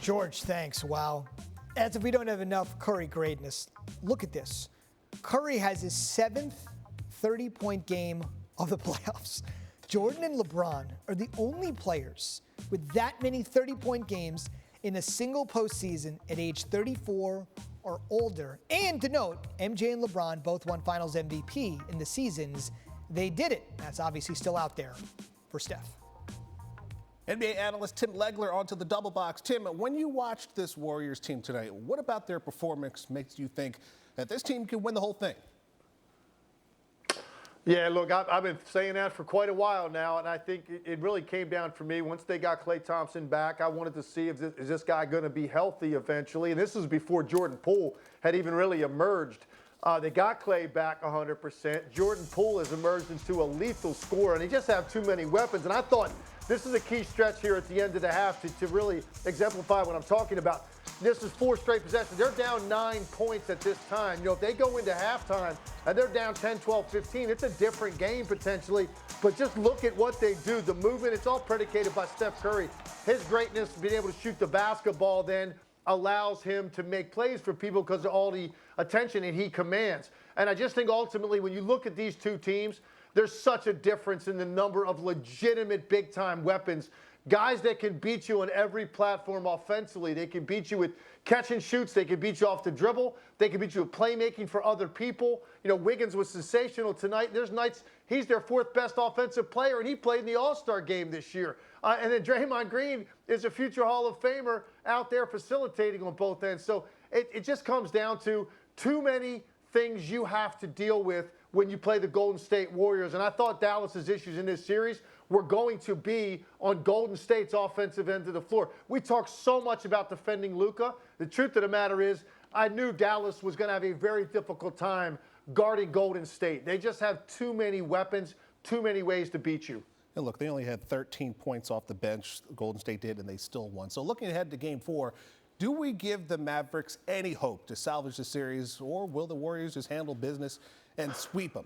George, thanks. Wow. As if we don't have enough Curry greatness. Look at this. Curry has his 7th 30-point game of the playoffs. Jordan and LeBron are the only players with that many 30-point games in a single postseason at age 34 or older. And to note, MJ and LeBron both won Finals MVP in the seasons they did it. That's obviously still out there for Steph. NBA analyst Tim Legler onto the double box. Tim, when you watched this Warriors team tonight, what about their performance makes you think that this team can win the whole thing? Yeah, look, I've been saying that for quite a while now, and I think it really came down for me. Once they got Klay Thompson back, I wanted to see if is this guy going to be healthy eventually. And this was before Jordan Poole had even really emerged. They got Klay back 100%. Jordan Poole has emerged into a lethal scorer, and he just have too many weapons. And I thought this is a key stretch here at the end of the half to really exemplify what I'm talking about. This is 4 straight possessions. They're down 9 points at this time. You know, if they go into halftime and they're down 10, 12, 15, it's a different game potentially. But just look at what they do. The movement, it's all predicated by Steph Curry. His greatness, being able to shoot the basketball then allows him to make plays for people because of all the attention that he commands. And I just think ultimately when you look at these two teams, there's such a difference in the number of legitimate big-time weapons. Guys that can beat you on every platform offensively. They can beat you with catch and shoots. They can beat you off the dribble. They can beat you with playmaking for other people. You know, Wiggins was sensational tonight. There's nights he's their 4th best offensive player, and he played in the All-Star game this year. And then Draymond Green is a future Hall of Famer out there facilitating on both ends. So it just comes down to too many things you have to deal with when you play the Golden State Warriors. And I thought Dallas's issues in this series were going to be on Golden State's offensive end of the floor. We talk so much about defending Luka. The truth of the matter is I knew Dallas was going to have a very difficult time guarding Golden State. They just have too many weapons, too many ways to beat you. And look, they only had 13 points off the bench, Golden State did, and they still won. So looking ahead to Game 4, do we give the Mavericks any hope to salvage the series, or will the Warriors just handle business and sweep them?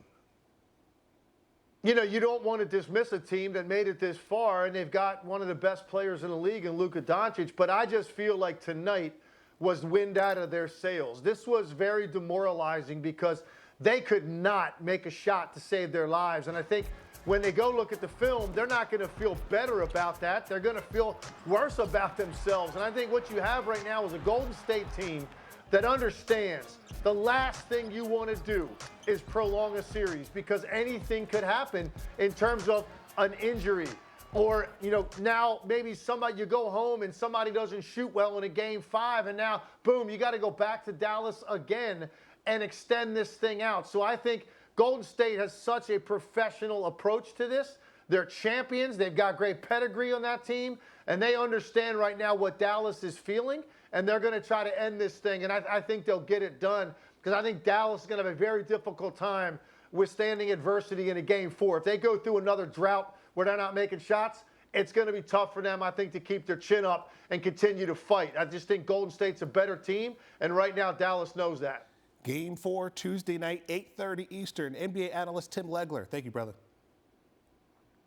You know, you don't want to dismiss a team that made it this far, and they've got one of the best players in the league in Luka Doncic, but I just feel like tonight was wind out of their sails. This was very demoralizing because they could not make a shot to save their lives, and I think when they go look at the film, they're not going to feel better about that. They're going to feel worse about themselves. And I think what you have right now is a Golden State team that understands the last thing you want to do is prolong a series because anything could happen in terms of an injury. Or, you know, now maybe you go home and somebody doesn't shoot well in a Game 5, and now, boom, you got to go back to Dallas again and extend this thing out. So I think Golden State has such a professional approach to this. They're champions. They've got great pedigree on that team, and they understand right now what Dallas is feeling, and they're going to try to end this thing, and I think they'll get it done because I think Dallas is going to have a very difficult time withstanding adversity in a Game 4. If they go through another drought where they're not making shots, it's going to be tough for them, I think, to keep their chin up and continue to fight. I just think Golden State's a better team, and right now Dallas knows that. Game 4, Tuesday night, 8:30 Eastern. NBA analyst Tim Legler. Thank you, brother.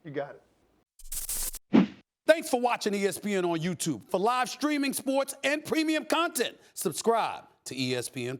You got it. Thanks for watching ESPN on YouTube. For live streaming, sports, and premium content, subscribe to ESPN+.